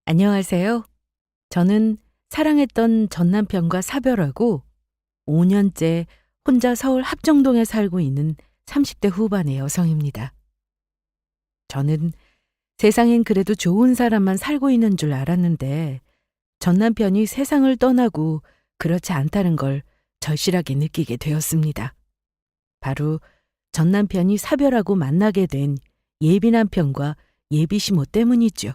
안녕하세요. 저는 사랑했던 전 남편과 사별하고 5년째 혼자 서울 합정동에 살고 있는 30대 후반의 여성입니다. 저는 세상엔 그래도 좋은 사람만 살고 있는 줄 알았는데 전 남편이 세상을 떠나고 그렇지 않다는 걸 절실하게 느끼게 되었습니다. 바로 전 남편이 사별하고 만나게 된 예비 남편과 예비 시모 때문이죠.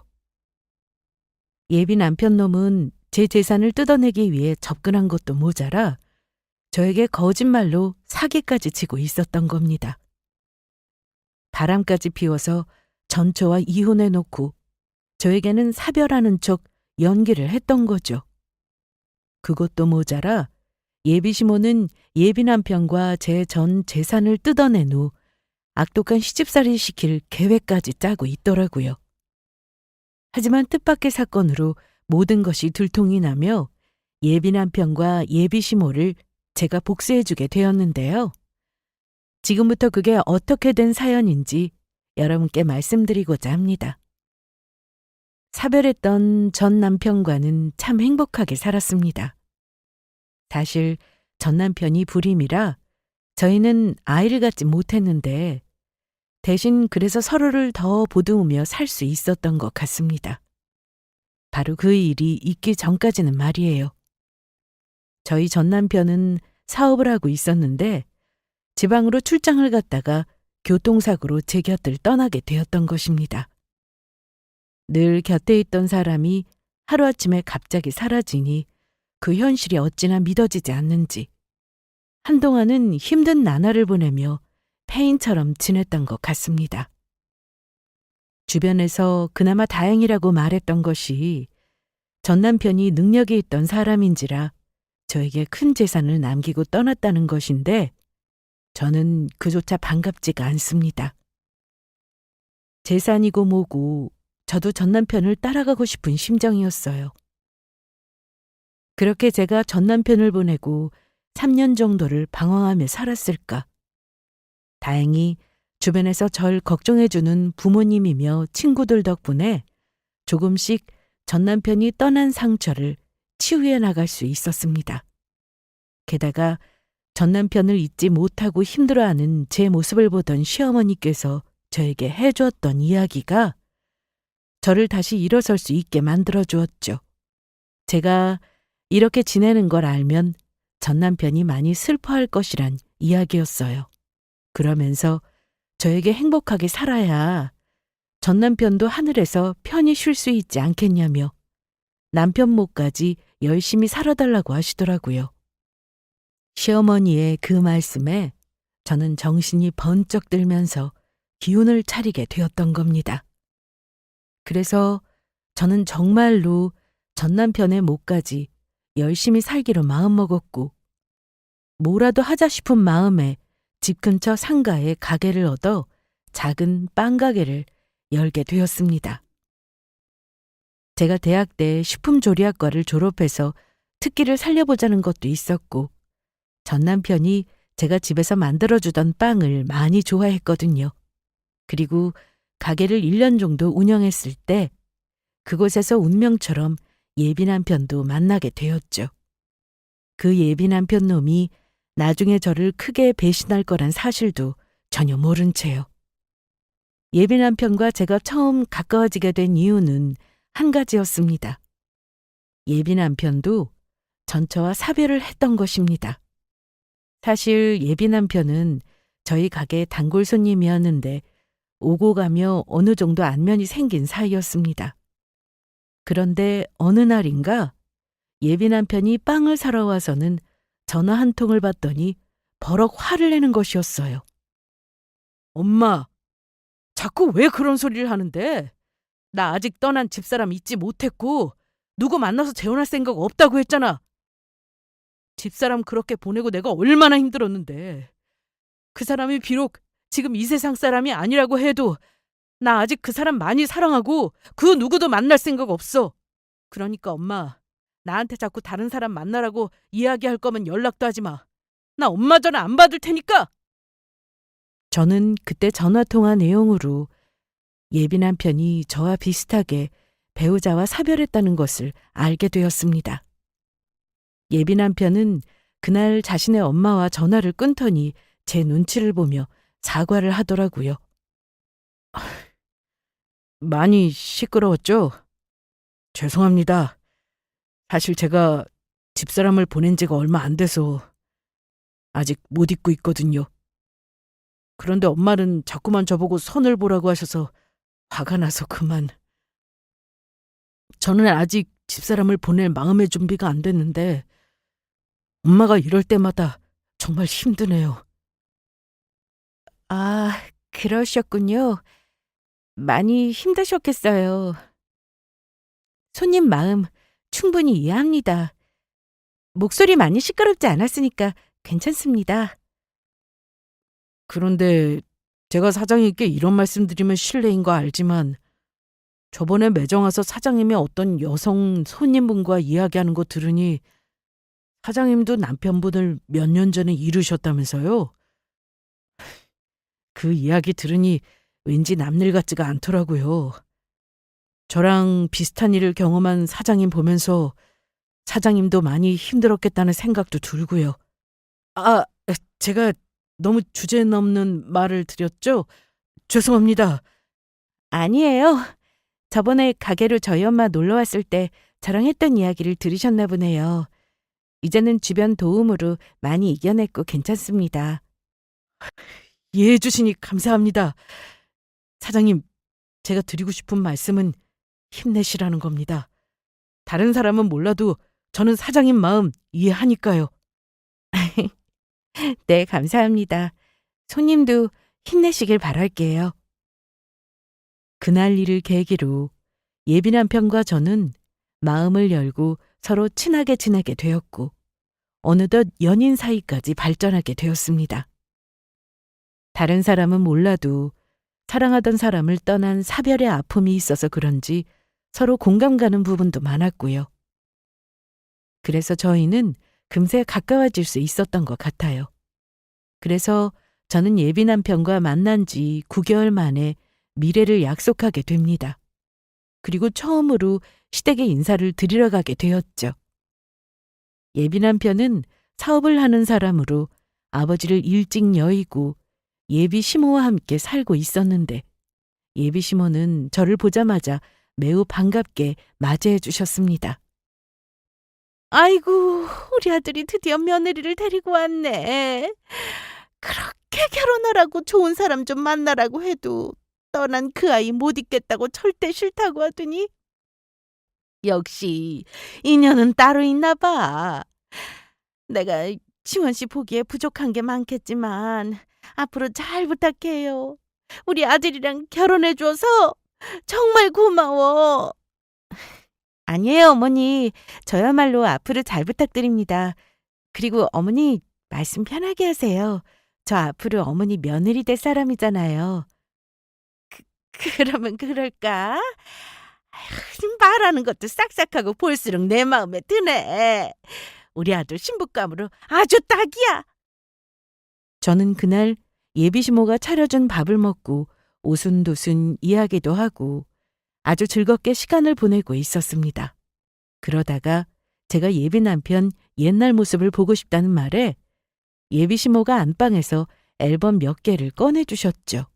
예비 남편 놈은 제 재산을 뜯어내기 위해 접근한 것도 모자라 저에게 거짓말로 사기까지 치고 있었던 겁니다. 바람까지 피워서 전처와 이혼해놓고 저에게는 사별하는 척 연기를 했던 거죠. 그것도 모자라 예비 시모는 예비 남편과 제 전 재산을 뜯어낸 후 악독한 시집살이 시킬 계획까지 짜고 있더라고요. 하지만 뜻밖의 사건으로 모든 것이 들통이 나며 예비 남편과 예비 시모를 제가 복수해주게 되었는데요. 지금부터 그게 어떻게 된 사연인지 여러분께 말씀드리고자 합니다. 사별했던 전 남편과는 참 행복하게 살았습니다. 사실 전 남편이 불임이라 저희는 아이를 갖지 못했는데 대신 그래서 서로를 더 보듬으며 살 수 있었던 것 같습니다. 바로 그 일이 있기 전까지는 말이에요. 저희 전 남편은 사업을 하고 있었는데 지방으로 출장을 갔다가 교통사고로 제 곁을 떠나게 되었던 것입니다. 늘 곁에 있던 사람이 하루아침에 갑자기 사라지니 그 현실이 어찌나 믿어지지 않는지 한동안은 힘든 나날을 보내며 폐인처럼 지냈던 것 같습니다. 주변에서 그나마 다행이라고 말했던 것이 전 남편이 능력이 있던 사람인지라 저에게 큰 재산을 남기고 떠났다는 것인데 저는 그조차 반갑지가 않습니다. 재산이고 뭐고 저도 전 남편을 따라가고 싶은 심정이었어요. 그렇게 제가 전 남편을 보내고 3년 정도를 방황하며 살았을까. 다행히 주변에서 절 걱정해주는 부모님이며 친구들 덕분에 조금씩 전 남편이 떠난 상처를 치유해 나갈 수 있었습니다. 게다가 전 남편을 잊지 못하고 힘들어하는 제 모습을 보던 시어머니께서 저에게 해주었던 이야기가 저를 다시 일어설 수 있게 만들어 주었죠. 제가 이렇게 지내는 걸 알면 전 남편이 많이 슬퍼할 것이란 이야기였어요. 그러면서 저에게 행복하게 살아야 전 남편도 하늘에서 편히 쉴 수 있지 않겠냐며 남편 몫까지 열심히 살아달라고 하시더라고요. 시어머니의 그 말씀에 저는 정신이 번쩍 들면서 기운을 차리게 되었던 겁니다. 그래서 저는 정말로 전 남편의 몫까지 열심히 살기로 마음먹었고 뭐라도 하자 싶은 마음에 집 근처 상가에 가게를 얻어 작은 빵가게를 열게 되었습니다. 제가 대학 때 식품조리학과를 졸업해서 특기를 살려보자는 것도 있었고 전 남편이 제가 집에서 만들어주던 빵을 많이 좋아했거든요. 그리고 가게를 1년 정도 운영했을 때 그곳에서 운명처럼 예비 남편도 만나게 되었죠. 그 예비 남편 놈이 나중에 저를 크게 배신할 거란 사실도 전혀 모른 채요. 예비 남편과 제가 처음 가까워지게 된 이유는 한 가지였습니다. 예비 남편도 전처와 사별을 했던 것입니다. 사실 예비 남편은 저희 가게 단골 손님이었는데 오고 가며 어느 정도 안면이 생긴 사이였습니다. 그런데 어느 날인가 예비 남편이 빵을 사러 와서는 전화 한 통을 받더니 버럭 화를 내는 것이었어요. 엄마, 자꾸 왜 그런 소리를 하는데? 나 아직 떠난 집사람 잊지 못했고 누구 만나서 재혼할 생각 없다고 했잖아. 집사람 그렇게 보내고 내가 얼마나 힘들었는데. 그 사람이 비록 지금 이 세상 사람이 아니라고 해도 나 아직 그 사람 많이 사랑하고 그 누구도 만날 생각 없어. 그러니까 엄마, 나한테 자꾸 다른 사람 만나라고 이야기할 거면 연락도 하지 마. 나 엄마 전화 안 받을 테니까. 저는 그때 전화통화 내용으로 예비 남편이 저와 비슷하게 배우자와 사별했다는 것을 알게 되었습니다. 예비 남편은 그날 자신의 엄마와 전화를 끊더니 제 눈치를 보며 사과를 하더라고요. 많이 시끄러웠죠? 죄송합니다. 사실 제가 집사람을 보낸 지가 얼마 안 돼서 아직 못 잊고 있거든요. 그런데 엄마는 자꾸만 저보고 선을 보라고 하셔서 화가 나서 그만. 저는 아직 집사람을 보낼 마음의 준비가 안 됐는데 엄마가 이럴 때마다 정말 힘드네요. 아, 그러셨군요. 많이 힘드셨겠어요. 손님 마음 충분히 이해합니다. 목소리 많이 시끄럽지 않았으니까 괜찮습니다. 그런데 제가 사장님께 이런 말씀드리면 실례인 거 알지만 저번에 매장 와서 사장님이 어떤 여성 손님분과 이야기하는 거 들으니 사장님도 남편분을 몇 년 전에 잃으셨다면서요? 그 이야기 들으니 왠지 남일 같지가 않더라고요. 저랑 비슷한 일을 경험한 사장님 보면서 사장님도 많이 힘들었겠다는 생각도 들고요. 아, 제가 너무 주제 넘는 말을 드렸죠? 죄송합니다. 아니에요. 저번에 가게로 저희 엄마 놀러 왔을 때 저랑 했던 이야기를 들으셨나 보네요. 이제는 주변 도움으로 많이 이겨냈고 괜찮습니다. 이해해 주시니 감사합니다. 사장님, 제가 드리고 싶은 말씀은 힘내시라는 겁니다. 다른 사람은 몰라도 저는 사장님 마음 이해하니까요. 네, 감사합니다. 손님도 힘내시길 바랄게요. 그날 일을 계기로 예비 남편과 저는 마음을 열고 서로 친하게 지내게 되었고 어느덧 연인 사이까지 발전하게 되었습니다. 다른 사람은 몰라도 사랑하던 사람을 떠난 사별의 아픔이 있어서 그런지 서로 공감 가는 부분도 많았고요. 그래서 저희는 금세 가까워질 수 있었던 것 같아요. 그래서 저는 예비 남편과 만난 지 9개월 만에 미래를 약속하게 됩니다. 그리고 처음으로 시댁에 인사를 드리러 가게 되었죠. 예비 남편은 사업을 하는 사람으로 아버지를 일찍 여의고 예비 시모와 함께 살고 있었는데 예비 시모는 저를 보자마자 매우 반갑게 맞이해 주셨습니다. 아이고, 우리 아들이 드디어 며느리를 데리고 왔네. 그렇게 결혼하라고 좋은 사람 좀 만나라고 해도 떠난 그 아이 못 있겠다고 절대 싫다고 하더니 역시 인연은 따로 있나 봐. 내가 지원 씨 보기에 부족한 게 많겠지만 앞으로 잘 부탁해요. 우리 아들이랑 결혼해줘서 정말 고마워. 아니에요, 어머니. 저야말로 앞으로 잘 부탁드립니다. 그리고 어머니 말씀 편하게 하세요. 저 앞으로 어머니 며느리 될 사람이잖아요. 그러면 그럴까? 아휴, 말하는 것도 싹싹하고 볼수록 내 마음에 드네. 우리 아들 신부감으로 아주 딱이야. 저는 그날 예비시모가 차려준 밥을 먹고 오순도순 이야기도 하고 아주 즐겁게 시간을 보내고 있었습니다. 그러다가 제가 예비 남편 옛날 모습을 보고 싶다는 말에 예비시모가 안방에서 앨범 몇 개를 꺼내주셨죠.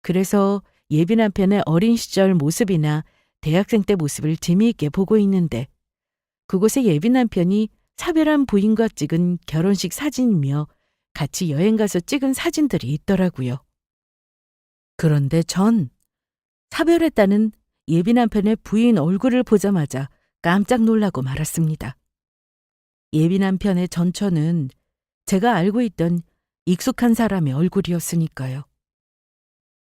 그래서 예비 남편의 어린 시절 모습이나 대학생 때 모습을 재미있게 보고 있는데 그곳에 예비 남편이 사별한 부인과 찍은 결혼식 사진이며 같이 여행 가서 찍은 사진들이 있더라고요. 그런데 전 사별했다는 예비 남편의 부인 얼굴을 보자마자 깜짝 놀라고 말았습니다. 예비 남편의 전처는 제가 알고 있던 익숙한 사람의 얼굴이었으니까요.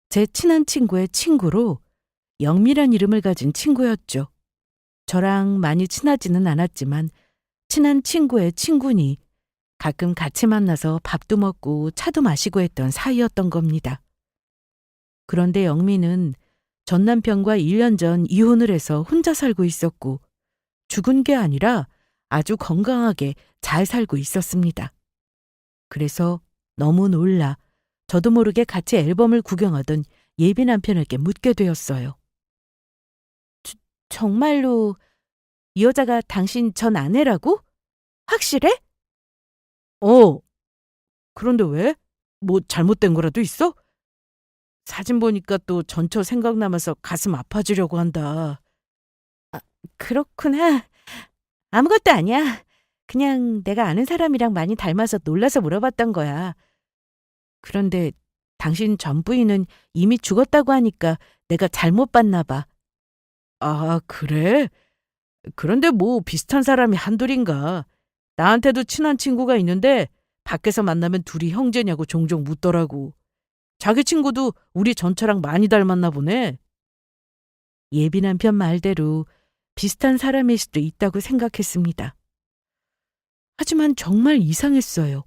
제 친한 친구의 친구로 영미란 이름을 가진 친구였죠. 저랑 많이 친하지는 않았지만 친한 친구의 친구니 가끔 같이 만나서 밥도 먹고 차도 마시고 했던 사이였던 겁니다. 그런데 영미는 전 남편과 1년 전 이혼을 해서 혼자 살고 있었고 죽은 게 아니라 아주 건강하게 잘 살고 있었습니다. 그래서 너무 놀라 저도 모르게 같이 앨범을 구경하던 예비 남편에게 묻게 되었어요. 정말로 이 여자가 당신 전 아내라고? 확실해? 어, 그런데 왜? 뭐 잘못된 거라도 있어? 사진 보니까 또 전처 생각나면서 가슴 아파지려고 한다. 아, 그렇구나. 아무것도 아니야. 그냥 내가 아는 사람이랑 많이 닮아서 놀라서 물어봤던 거야. 그런데 당신 전 부인은 이미 죽었다고 하니까 내가 잘못 봤나 봐. 아, 그래? 그런데 뭐 비슷한 사람이 한둘인가. 나한테도 친한 친구가 있는데 밖에서 만나면 둘이 형제냐고 종종 묻더라고. 자기 친구도 우리 전처랑 많이 닮았나 보네. 예비 남편 말대로 비슷한 사람일 수도 있다고 생각했습니다. 하지만 정말 이상했어요.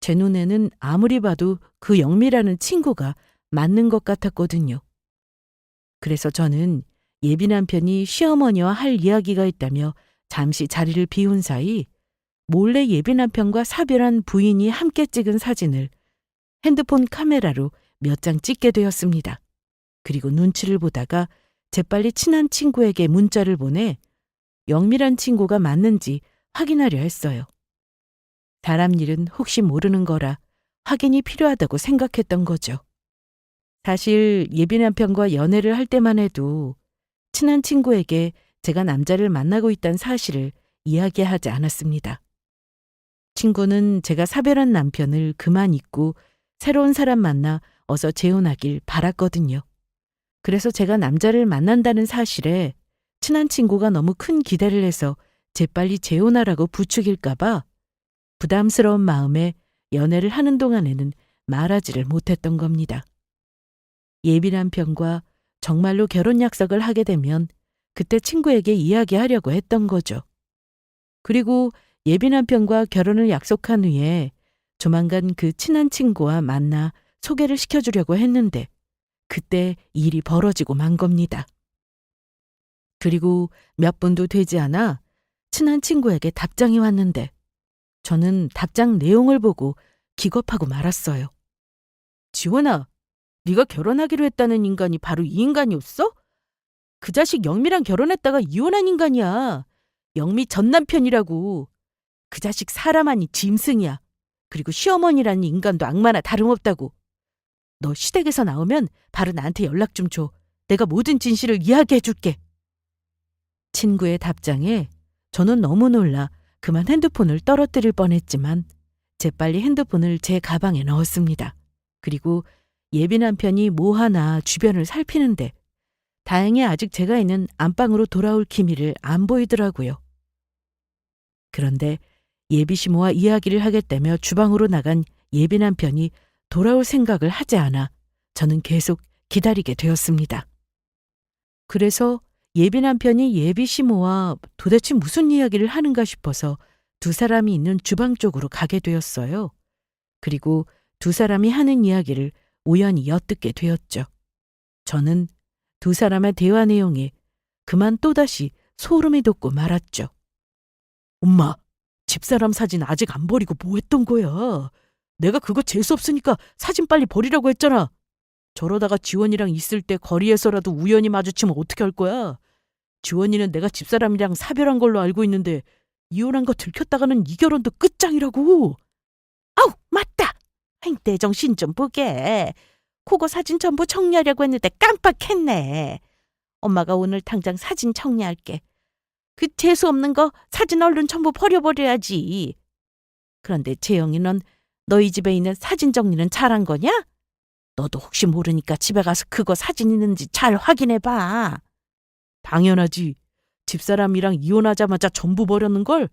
제 눈에는 아무리 봐도 그 영미라는 친구가 맞는 것 같았거든요. 그래서 저는 예비 남편이 시어머니와 할 이야기가 있다며 잠시 자리를 비운 사이 몰래 예비 남편과 사별한 부인이 함께 찍은 사진을 핸드폰 카메라로 몇 장 찍게 되었습니다. 그리고 눈치를 보다가 재빨리 친한 친구에게 문자를 보내 영미란 친구가 맞는지 확인하려 했어요. 사람 일은 혹시 모르는 거라 확인이 필요하다고 생각했던 거죠. 사실 예비 남편과 연애를 할 때만 해도 친한 친구에게 제가 남자를 만나고 있다는 사실을 이야기하지 않았습니다. 친구는 제가 사별한 남편을 그만 잊고 새로운 사람 만나 어서 재혼하길 바랐거든요. 그래서 제가 남자를 만난다는 사실에 친한 친구가 너무 큰 기대를 해서 재빨리 재혼하라고 부추길까봐 부담스러운 마음에 연애를 하는 동안에는 말하지를 못했던 겁니다. 예비 남편과 정말로 결혼 약속을 하게 되면 그때 친구에게 이야기하려고 했던 거죠. 그리고 예비 남편과 결혼을 약속한 후에 조만간 그 친한 친구와 만나 소개를 시켜주려고 했는데 그때 일이 벌어지고 만 겁니다. 그리고 몇 분도 되지 않아 친한 친구에게 답장이 왔는데 저는 답장 내용을 보고 기겁하고 말았어요. 지원아, 네가 결혼하기로 했다는 인간이 바로 이 인간이었어? 그 자식 영미랑 결혼했다가 이혼한 인간이야. 영미 전 남편이라고. 그 자식 사람 아니 짐승이야. 그리고 시어머니라는 인간도 악마나 다름없다고. 너 시댁에서 나오면 바로 나한테 연락 좀 줘. 내가 모든 진실을 이야기해 줄게. 친구의 답장에 저는 너무 놀라 그만 핸드폰을 떨어뜨릴 뻔했지만 재빨리 핸드폰을 제 가방에 넣었습니다. 그리고 예비 남편이 뭐 하나 주변을 살피는데 다행히 아직 제가 있는 안방으로 돌아올 기미를 안 보이더라고요. 그런데 예비 시모와 이야기를 하겠다며 주방으로 나간 예비 남편이 돌아올 생각을 하지 않아 저는 계속 기다리게 되었습니다. 그래서 예비 남편이 예비 시모와 도대체 무슨 이야기를 하는가 싶어서 두 사람이 있는 주방 쪽으로 가게 되었어요. 그리고 두 사람이 하는 이야기를 우연히 엿듣게 되었죠. 저는 두 사람의 대화 내용에 그만 또다시 소름이 돋고 말았죠. 엄마, 집사람 사진 아직 안 버리고 뭐 했던 거야? 내가 그거 재수 없으니까 사진 빨리 버리라고 했잖아. 저러다가 지원이랑 있을 때 거리에서라도 우연히 마주치면 어떻게 할 거야? 지원이는 내가 집사람이랑 사별한 걸로 알고 있는데 이혼한 거 들켰다가는 이 결혼도 끝장이라고. 아우, 맞다. 내 정신 좀 보게. 그거 사진 전부 정리하려고 했는데 깜빡했네. 엄마가 오늘 당장 사진 정리할게. 그 재수 없는 거 사진 얼른 전부 버려버려야지. 그런데 재영이 넌 너희 집에 있는 사진 정리는 잘한 거냐? 너도 혹시 모르니까 집에 가서 그거 사진 있는지 잘 확인해봐. 당연하지. 집사람이랑 이혼하자마자 전부 버렸는걸?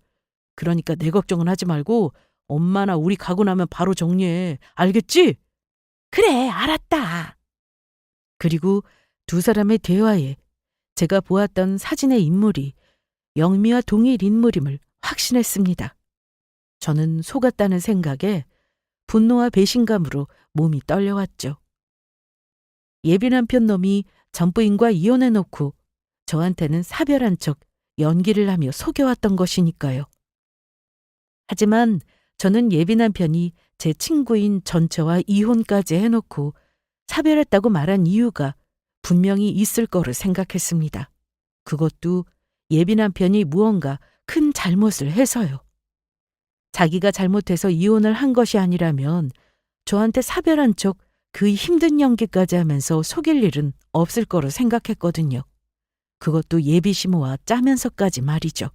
그러니까 내 걱정은 하지 말고 엄마나 우리 가고 나면 바로 정리해. 알겠지? 그래, 알았다. 그리고 두 사람의 대화에 제가 보았던 사진의 인물이 영미와 동일 인물임을 확신했습니다. 저는 속았다는 생각에 분노와 배신감으로 몸이 떨려왔죠. 예비 남편 놈이 전부인과 이혼해놓고 저한테는 사별한 척 연기를 하며 속여왔던 것이니까요. 하지만 저는 예비 남편이 제 친구인 전처와 이혼까지 해놓고 사별했다고 말한 이유가 분명히 있을 거로 생각했습니다. 그것도 예비 남편이 무언가 큰 잘못을 해서요. 자기가 잘못해서 이혼을 한 것이 아니라면 저한테 사별한 척 그 힘든 연기까지 하면서 속일 일은 없을 거로 생각했거든요. 그것도 예비 시모와 짜면서까지 말이죠.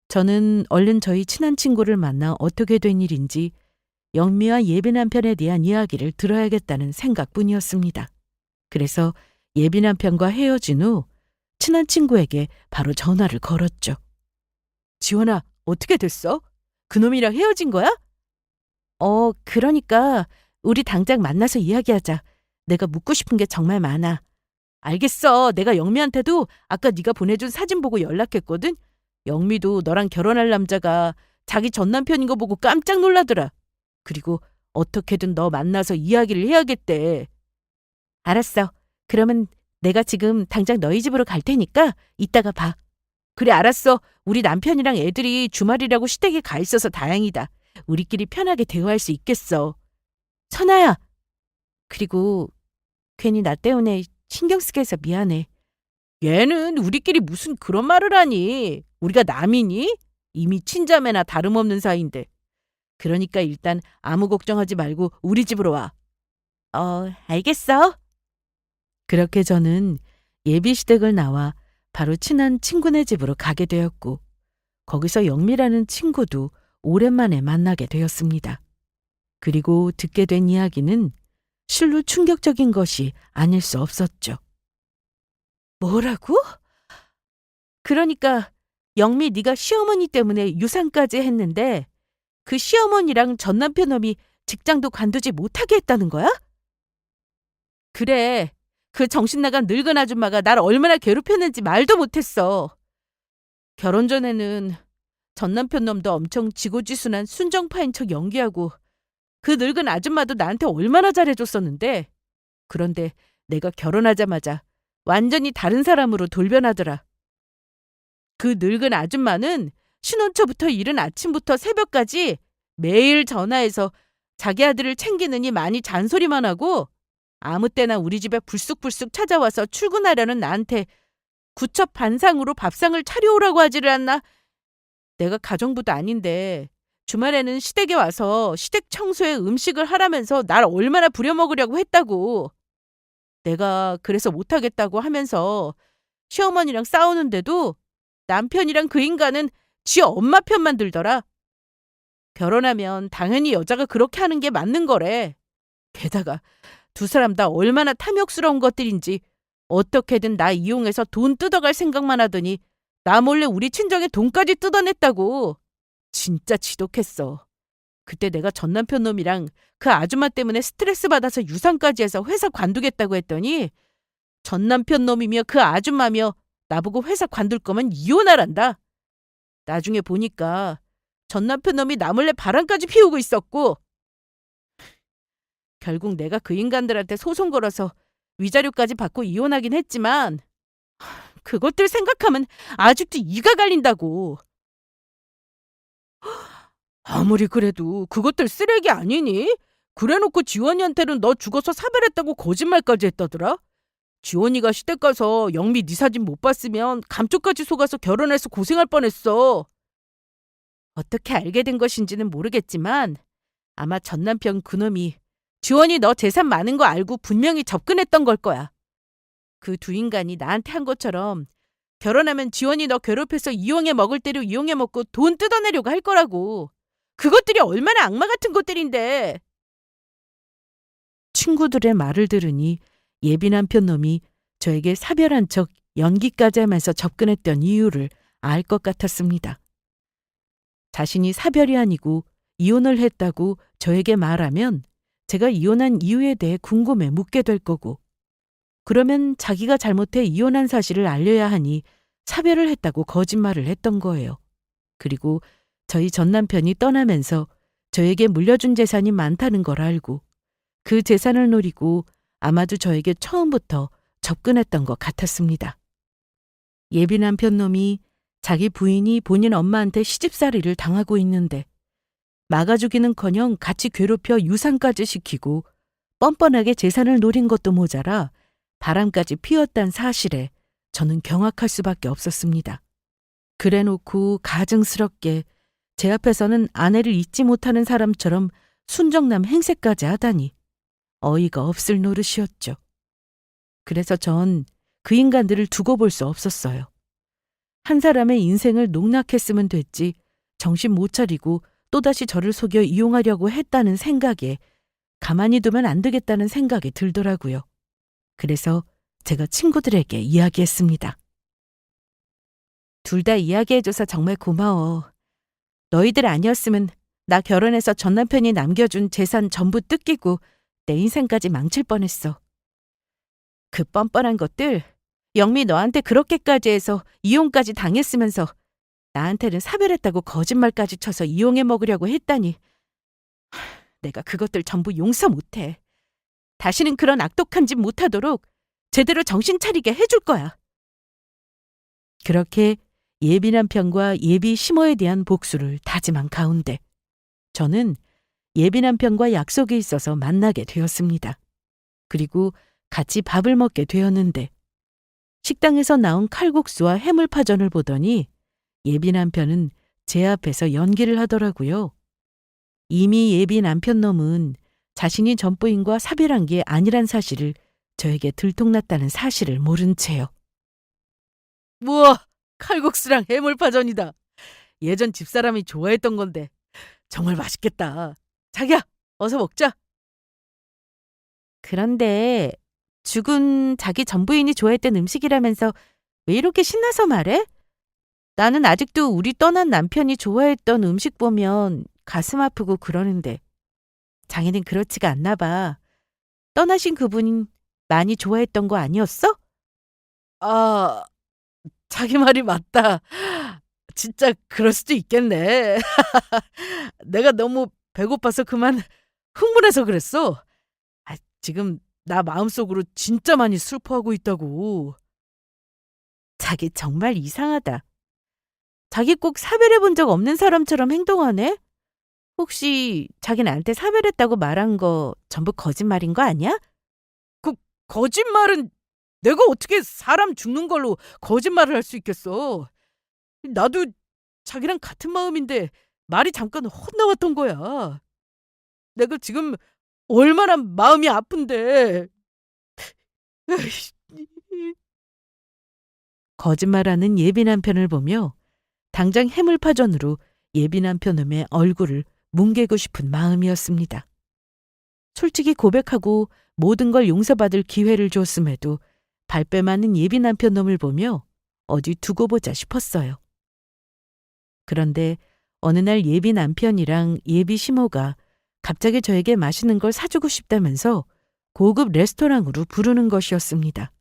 저는 얼른 저희 친한 친구를 만나 어떻게 된 일인지 영미와 예비 남편에 대한 이야기를 들어야겠다는 생각뿐이었습니다. 그래서 예비 남편과 헤어진 후 친한 친구에게 바로 전화를 걸었죠. 지원아, 어떻게 됐어? 그놈이랑 헤어진 거야? 그러니까 우리 당장 만나서 이야기하자. 내가 묻고 싶은 게 정말 많아. 알겠어. 내가 영미한테도 아까 네가 보내준 사진 보고 연락했거든. 영미도 너랑 결혼할 남자가 자기 전 남편인 거 보고 깜짝 놀라더라. 그리고 어떻게든 너 만나서 이야기를 해야겠대. 알았어. 그러면 내가 지금 당장 너희 집으로 갈 테니까 이따가 봐. 그래, 알았어. 우리 남편이랑 애들이 주말이라고 시댁에 가 있어서 다행이다. 우리끼리 편하게 대화할 수 있겠어. 선아야. 그리고 괜히 나 때문에 신경 쓰게 해서 미안해. 얘는 우리끼리 무슨 그런 말을 하니? 우리가 남이니? 이미 친자매나 다름없는 사이인데. 그러니까 일단 아무 걱정하지 말고 우리 집으로 와. 알겠어. 그렇게 저는 예비시댁을 나와 바로 친한 친구네 집으로 가게 되었고 거기서 영미라는 친구도 오랜만에 만나게 되었습니다. 그리고 듣게 된 이야기는 실로 충격적인 것이 아닐 수 없었죠. 뭐라고? 그러니까 영미 네가 시어머니 때문에 유산까지 했는데 그 시어머니랑 전 남편 놈이 직장도 관두지 못하게 했다는 거야? 그래. 그 정신나간 늙은 아줌마가 날 얼마나 괴롭혔는지 말도 못했어. 결혼 전에는 전 남편 놈도 엄청 지고지순한 순정파인 척 연기하고 그 늙은 아줌마도 나한테 얼마나 잘해줬었는데 그런데 내가 결혼하자마자 완전히 다른 사람으로 돌변하더라. 그 늙은 아줌마는 신혼 초부터 이른 아침부터 새벽까지 매일 전화해서 자기 아들을 챙기느니 많이 잔소리만 하고 아무 때나 우리 집에 불쑥불쑥 찾아와서 출근하려는 나한테 구첩반상으로 밥상을 차려오라고 하지를 않나. 내가 가정부도 아닌데 주말에는 시댁에 와서 시댁 청소에 음식을 하라면서 날 얼마나 부려먹으려고 했다고. 내가 그래서 못하겠다고 하면서 시어머니랑 싸우는데도 남편이랑 그 인간은 지 엄마 편만 들더라. 결혼하면 당연히 여자가 그렇게 하는 게 맞는 거래. 게다가 두 사람 다 얼마나 탐욕스러운 것들인지 어떻게든 나 이용해서 돈 뜯어갈 생각만 하더니 나 몰래 우리 친정에 돈까지 뜯어냈다고. 진짜 지독했어. 그때 내가 전 남편 놈이랑 그 아줌마 때문에 스트레스 받아서 유산까지 해서 회사 관두겠다고 했더니 전 남편 놈이며 그 아줌마며 나보고 회사 관둘 거면 이혼하란다. 나중에 보니까 전 남편 놈이 나 몰래 바람까지 피우고 있었고 결국 내가 그 인간들한테 소송 걸어서 위자료까지 받고 이혼하긴 했지만 그것들 생각하면 아직도 이가 갈린다고. 아무리 그래도 그것들 쓰레기 아니니? 그래놓고 지원이한테는 너 죽어서 사별했다고 거짓말까지 했다더라? 지원이가 시댁 가서 영미 네 사진 못 봤으면 감쪽까지 속아서 결혼해서 고생할 뻔했어. 어떻게 알게 된 것인지는 모르겠지만 아마 전 남편 그놈이 지원이 너 재산 많은 거 알고 분명히 접근했던 걸 거야. 그 두 인간이 나한테 한 것처럼 결혼하면 지원이 너 괴롭혀서 이용해 먹을 대로 이용해 먹고 돈 뜯어내려고 할 거라고. 그것들이 얼마나 악마 같은 것들인데. 친구들의 말을 들으니 예비 남편 놈이 저에게 사별한 척 연기까지 하면서 접근했던 이유를 알 것 같았습니다. 자신이 사별이 아니고 이혼을 했다고 저에게 말하면 제가 이혼한 이유에 대해 궁금해 묻게 될 거고 그러면 자기가 잘못해 이혼한 사실을 알려야 하니 사별을 했다고 거짓말을 했던 거예요. 그리고 저희 전 남편이 떠나면서 저에게 물려준 재산이 많다는 걸 알고 그 재산을 노리고 아마도 저에게 처음부터 접근했던 것 같았습니다. 예비 남편 놈이 자기 부인이 본인 엄마한테 시집살이를 당하고 있는데 막아주기는커녕 같이 괴롭혀 유산까지 시키고 뻔뻔하게 재산을 노린 것도 모자라 바람까지 피웠단 사실에 저는 경악할 수밖에 없었습니다. 그래놓고 가증스럽게 제 앞에서는 아내를 잊지 못하는 사람처럼 순정남 행세까지 하다니 어이가 없을 노릇이었죠. 그래서 전 그 인간들을 두고 볼 수 없었어요. 한 사람의 인생을 농락했으면 됐지 정신 못 차리고 또다시 저를 속여 이용하려고 했다는 생각에 가만히 두면 안 되겠다는 생각이 들더라고요. 그래서 제가 친구들에게 이야기했습니다. 둘 다 이야기해줘서 정말 고마워. 너희들 아니었으면 나 결혼해서 전 남편이 남겨준 재산 전부 뜯기고 내 인생까지 망칠 뻔했어. 그 뻔뻔한 것들 영미 너한테 그렇게까지 해서 이용까지 당했으면서 나한테는 사별했다고 거짓말까지 쳐서 이용해 먹으려고 했다니 내가 그것들 전부 용서 못해. 다시는 그런 악독한 짓 못하도록 제대로 정신 차리게 해줄 거야. 그렇게 예비 남편과 예비 시모에 대한 복수를 다짐한 가운데 저는 예비 남편과 약속이 있어서 만나게 되었습니다. 그리고 같이 밥을 먹게 되었는데 식당에서 나온 칼국수와 해물파전을 보더니 예비 남편은 제 앞에서 연기를 하더라고요. 이미 예비 남편 놈은 자신이 전부인과 사별한 게 아니란 사실을 저에게 들통났다는 사실을 모른 채요. 우와, 칼국수랑 해물파전이다. 예전 집사람이 좋아했던 건데 정말 맛있겠다. 자기야, 어서 먹자. 그런데 죽은 자기 전부인이 좋아했던 음식이라면서 왜 이렇게 신나서 말해? 나는 아직도 우리 떠난 남편이 좋아했던 음식 보면 가슴 아프고 그러는데 자기는 그렇지가 않나 봐. 떠나신 그분이 많이 좋아했던 거 아니었어? 아, 자기 말이 맞다. 진짜 그럴 수도 있겠네. 내가 너무 배고파서 그만 흥분해서 그랬어. 지금 나 마음속으로 진짜 많이 슬퍼하고 있다고. 자기 정말 이상하다. 자기 꼭 사별해 본 적 없는 사람처럼 행동하네? 혹시 자기 나한테 사별했다고 말한 거 전부 거짓말인 거 아니야? 거짓말은 내가 어떻게 사람 죽는 걸로 거짓말을 할 수 있겠어. 나도 자기랑 같은 마음인데 말이 잠깐 헛나왔던 거야. 내가 지금 얼마나 마음이 아픈데. 거짓말하는 예비 남편을 보며 당장 해물파전으로 예비 남편놈의 얼굴을 뭉개고 싶은 마음이었습니다. 솔직히 고백하고 모든 걸 용서받을 기회를 줬음에도 발뺌 많은 예비 남편놈을 보며 어디 두고 보자 싶었어요. 그런데 어느 날 예비 남편이랑 예비 시모가 갑자기 저에게 맛있는 걸 사주고 싶다면서 고급 레스토랑으로 부르는 것이었습니다.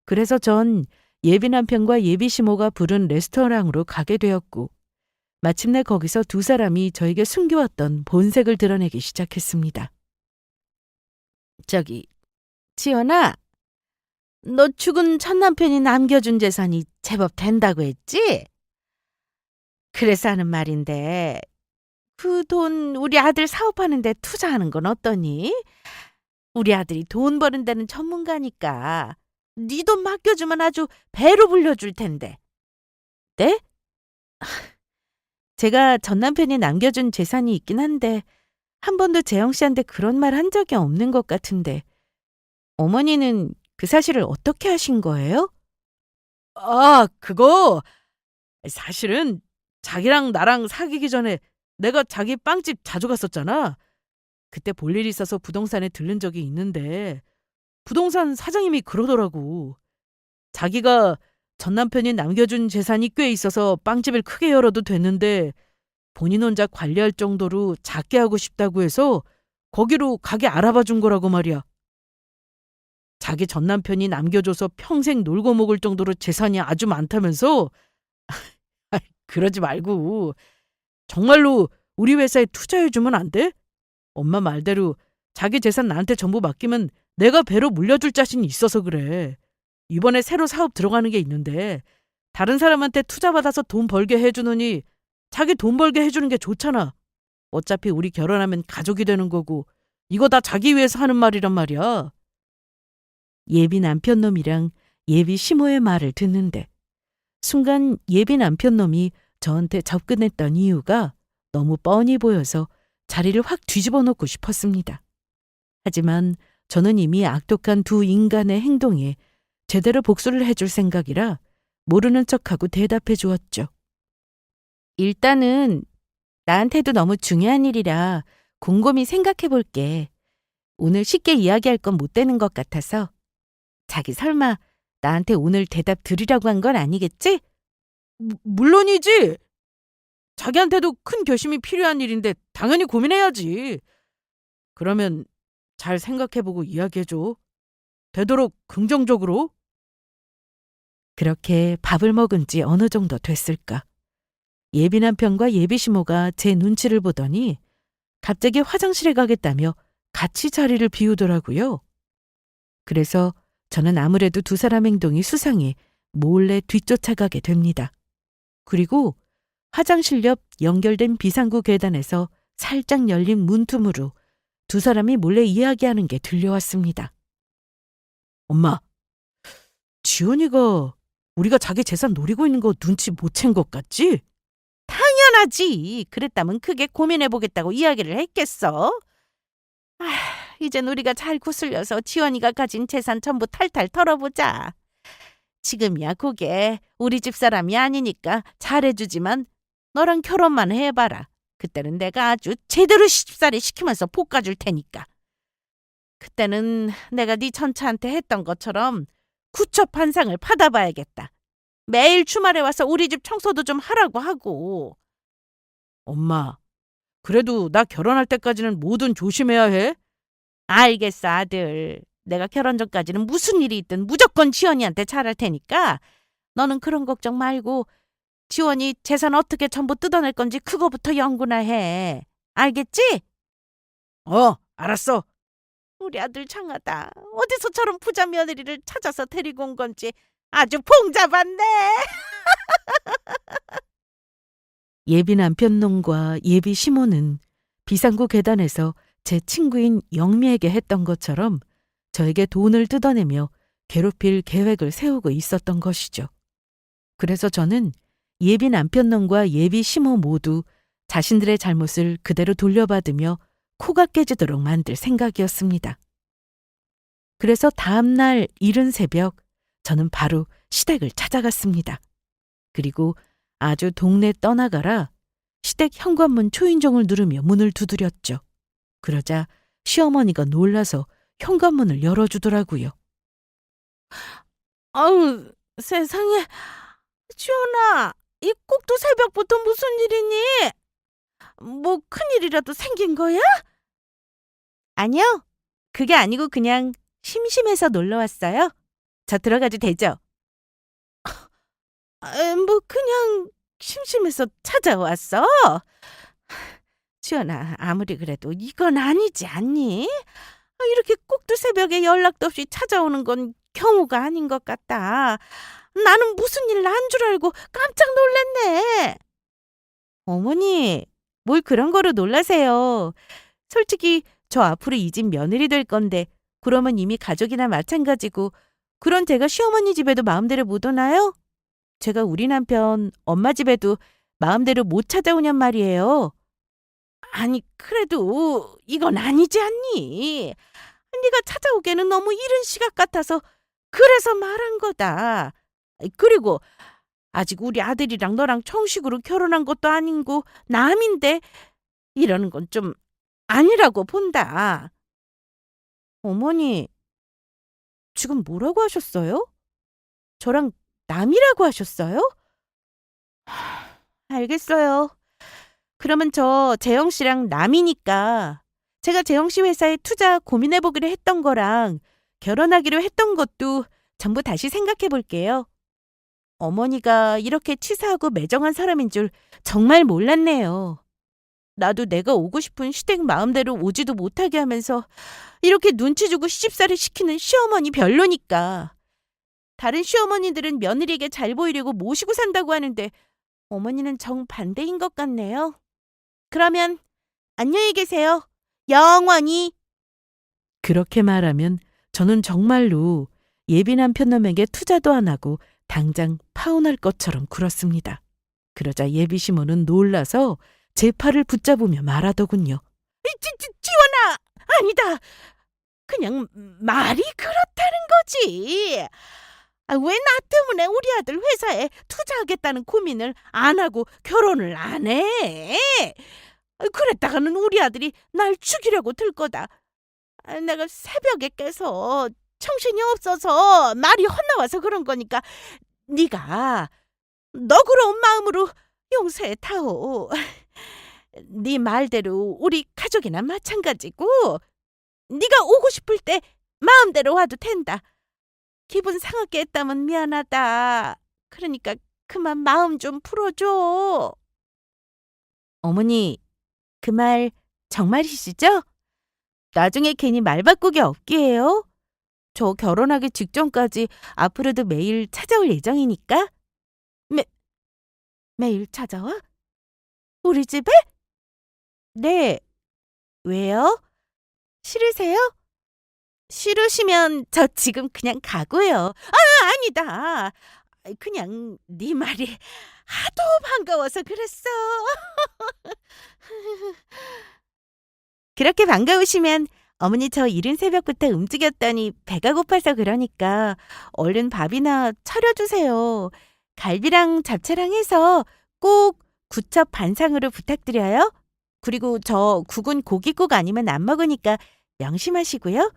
그래서 전 예비 남편과 예비 시모가 부른 레스토랑으로 가게 되었고 마침내 거기서 두 사람이 저에게 숨겨왔던 본색을 드러내기 시작했습니다. 저기, 지연아, 너 죽은 첫 남편이 남겨준 재산이 제법 된다고 했지? 그래서 하는 말인데 그 돈 우리 아들 사업하는 데 투자하는 건 어떠니? 우리 아들이 돈 버는 데는 전문가니까 네 돈 맡겨주면 아주 배로 불려줄 텐데. 네? 제가 전 남편이 남겨준 재산이 있긴 한데 한 번도 재영 씨한테 그런 말 한 적이 없는 것 같은데 어머니는 그 사실을 어떻게 하신 거예요? 그거 사실은 자기랑 나랑 사귀기 전에 내가 자기 빵집 자주 갔었잖아. 그때 볼 일이 있어서 부동산에 들른 적이 있는데 부동산 사장님이 그러더라고. 자기가 전 남편이 남겨준 재산이 꽤 있어서 빵집을 크게 열어도 됐는데 본인 혼자 관리할 정도로 작게 하고 싶다고 해서 거기로 가게 알아봐 준 거라고 말이야. 자기 전 남편이 남겨줘서 평생 놀고 먹을 정도로 재산이 아주 많다면서? 그러지 말고 정말로 우리 회사에 투자해주면 안 돼? 엄마 말대로 자기 재산 나한테 전부 맡기면 내가 배로 물려줄 자신이 있어서 그래. 이번에 새로 사업 들어가는 게 있는데 다른 사람한테 투자받아서 돈 벌게 해주느니 자기 돈 벌게 해주는 게 좋잖아. 어차피 우리 결혼하면 가족이 되는 거고 이거 다 자기 위해서 하는 말이란 말이야. 예비 남편놈이랑 예비 시모의 말을 듣는데 순간 예비 남편 놈이 저한테 접근했던 이유가 너무 뻔히 보여서 자리를 확 뒤집어 놓고 싶었습니다. 하지만 저는 이미 악독한 두 인간의 행동에 제대로 복수를 해줄 생각이라 모르는 척하고 대답해 주었죠. 일단은 나한테도 너무 중요한 일이라 곰곰이 생각해 볼게. 오늘 쉽게 이야기할 건 못 되는 것 같아서. 자기 설마 나한테 오늘 대답 들으려고 한 건 아니겠지? 물론이지. 자기한테도 큰 결심이 필요한 일인데 당연히 고민해야지. 그러면 잘 생각해보고 이야기해줘. 되도록 긍정적으로. 그렇게 밥을 먹은 지 어느 정도 됐을까. 예비 남편과 예비 시모가 제 눈치를 보더니 갑자기 화장실에 가겠다며 같이 자리를 비우더라고요. 그래서 저는 아무래도 두 사람 행동이 수상해 몰래 뒤쫓아가게 됩니다. 그리고 화장실 옆 연결된 비상구 계단에서 살짝 열린 문틈으로 두 사람이 몰래 이야기하는 게 들려왔습니다. 엄마, 지원이가 우리가 자기 재산 노리고 있는 거 눈치 못 챈 것 같지? 당연하지. 그랬다면 크게 고민해보겠다고 이야기를 했겠어. 이젠 우리가 잘 구슬려서 지원이가 가진 재산 전부 탈탈 털어보자. 지금이야 그게 우리 집 사람이 아니니까 잘해주지만 너랑 결혼만 해봐라. 그때는 내가 아주 제대로 시집살이 시키면서 볶아줄 테니까. 그때는 내가 네 천차한테 했던 것처럼 구첩한상을 받아봐야겠다. 매일 주말에 와서 우리 집 청소도 좀 하라고 하고. 엄마, 그래도 나 결혼할 때까지는 뭐든 조심해야 해. 알겠어, 아들. 내가 결혼 전까지는 무슨 일이 있든 무조건 지원이한테 잘할 테니까 너는 그런 걱정 말고 지원이 재산 어떻게 전부 뜯어낼 건지 그거부터 연구나 해. 알겠지? 알았어. 우리 아들 장하다. 어디서 저런 부자 며느리를 찾아서 데리고 온 건지 아주 봉잡았네. 예비 남편 놈과 예비 시모는 비상구 계단에서 제 친구인 영미에게 했던 것처럼 저에게 돈을 뜯어내며 괴롭힐 계획을 세우고 있었던 것이죠. 그래서 저는 예비 남편 놈과 예비 시모 모두 자신들의 잘못을 그대로 돌려받으며 코가 깨지도록 만들 생각이었습니다. 그래서 다음 날 이른 새벽 저는 바로 시댁을 찾아갔습니다. 그리고 아주 동네 떠나가라 시댁 현관문 초인종을 누르며 문을 두드렸죠. 그러자 시어머니가 놀라서 현관문을 열어주더라고요. 아우, 세상에. 지원아, 이 꼭두 새벽부터 무슨 일이니? 뭐 큰일이라도 생긴 거야? 아니요. 그게 아니고 그냥 심심해서 놀러 왔어요. 저 들어가도 되죠? 뭐 그냥 심심해서 찾아왔어. 지원아, 아무리 그래도 이건 아니지 않니? 이렇게 꼭두 새벽에 연락도 없이 찾아오는 건 경우가 아닌 것 같다. 나는 무슨 일 난 줄 알고 깜짝 놀랐네. 어머니, 뭘 그런 거로 놀라세요. 솔직히 저 앞으로 이 집 며느리 될 건데 그러면 이미 가족이나 마찬가지고 그런 제가 시어머니 집에도 마음대로 못 오나요? 제가 우리 남편 엄마 집에도 마음대로 못 찾아오냔 말이에요. 아니 그래도 이건 아니지 않니? 네가 찾아오기에는 너무 이른 시각 같아서 그래서 말한 거다. 그리고 아직 우리 아들이랑 너랑 정식으로 결혼한 것도 아니고 남인데 이러는 건 좀 아니라고 본다. 어머니, 지금 뭐라고 하셨어요? 저랑 남이라고 하셨어요? 알겠어요. 그러면 저 재영 씨랑 남이니까 제가 재영 씨 회사에 투자 고민해보기로 했던 거랑 결혼하기로 했던 것도 전부 다시 생각해 볼게요. 어머니가 이렇게 치사하고 매정한 사람인 줄 정말 몰랐네요. 나도 내가 오고 싶은 시댁 마음대로 오지도 못하게 하면서 이렇게 눈치 주고 시집살이 시키는 시어머니 별로니까. 다른 시어머니들은 며느리에게 잘 보이려고 모시고 산다고 하는데 어머니는 정반대인 것 같네요. 그러면 안녕히 계세요. 영원히. 그렇게 말하면 저는 정말로 예비 남편 놈에게 투자도 안 하고 당장 파혼할 것처럼 굴었습니다. 그러자 예비 시모는 놀라서 제 팔을 붙잡으며 말하더군요. 지원아, 아니다. 그냥 말이 그렇다는 거지. 왜 나 때문에 우리 아들 회사에 투자하겠다는 고민을 안 하고 결혼을 안 해? 그랬다가는 우리 아들이 날 죽이려고 들 거다. 내가 새벽에 깨서 정신이 없어서 말이 헛나와서 그런 거니까 네가 너그러운 마음으로 용서해 타오. 네 말대로 우리 가족이나 마찬가지고 네가 오고 싶을 때 마음대로 와도 된다. 기분 상하게 했다면 미안하다. 그러니까 그만 마음 좀 풀어줘. 어머니, 그 말 정말이시죠? 나중에 괜히 말 바꾸기 없기에요. 저 결혼하기 직전까지 앞으로도 매일 찾아올 예정이니까. 매일 찾아와? 우리 집에? 네. 왜요? 싫으세요? 싫으시면 저 지금 그냥 가고요. 아니다. 그냥 네 말이 하도 반가워서 그랬어. 그렇게 반가우시면 어머니 저 이른 새벽부터 움직였더니 배가 고파서 그러니까 얼른 밥이나 차려주세요. 갈비랑 잡채랑 해서 꼭 구첩 반상으로 부탁드려요. 그리고 저 국은 고깃국 아니면 안 먹으니까 명심하시고요.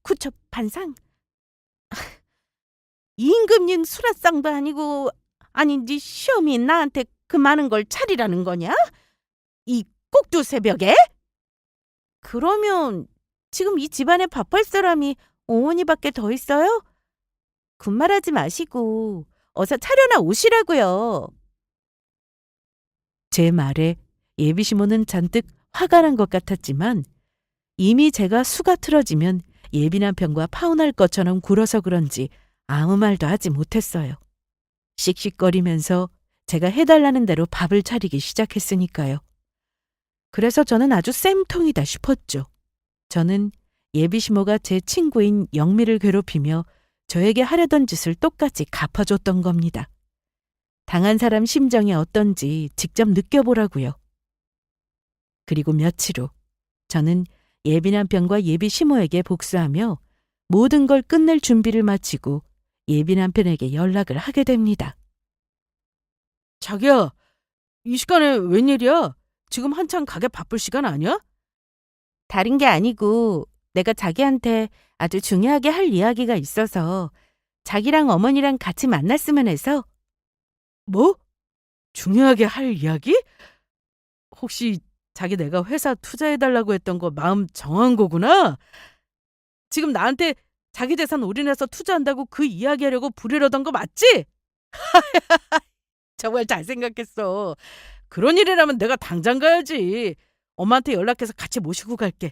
구첩 반상? 임금님 수라상도 아니고 아니 네 시험이 나한테 그 많은 걸 차리라는 거냐? 이 꼭두 새벽에? 그러면 지금 이 집안에 밥할 사람이 어머니밖에 더 있어요? 군말하지 마시고 어서 차려나 오시라고요. 제 말에 예비 시모는 잔뜩 화가 난 것 같았지만 이미 제가 수가 틀어지면 예비 남편과 파혼할 것처럼 굴어서 그런지 아무 말도 하지 못했어요. 씩씩거리면서 제가 해달라는 대로 밥을 차리기 시작했으니까요. 그래서 저는 아주 쌤통이다 싶었죠. 저는 예비 시모가 제 친구인 영미를 괴롭히며 저에게 하려던 짓을 똑같이 갚아줬던 겁니다. 당한 사람 심정이 어떤지 직접 느껴보라고요. 그리고 며칠 후 저는 예비 남편과 예비 시모에게 복수하며 모든 걸 끝낼 준비를 마치고 예비 남편에게 연락을 하게 됩니다. 자기야, 이 시간에 웬일이야? 지금 한창 가게 바쁠 시간 아니야? 다른 게 아니고 내가 자기한테 아주 중요하게 할 이야기가 있어서 자기랑 어머니랑 같이 만났으면 해서. 뭐? 중요하게 할 이야기? 혹시 자기 내가 회사 투자해달라고 했던 거 마음 정한 거구나? 지금 나한테 자기 재산 올인해서 투자한다고 그 이야기하려고 부르려던 거 맞지? 정말 잘 생각했어. 그런 일이라면 내가 당장 가야지. 엄마한테 연락해서 같이 모시고 갈게.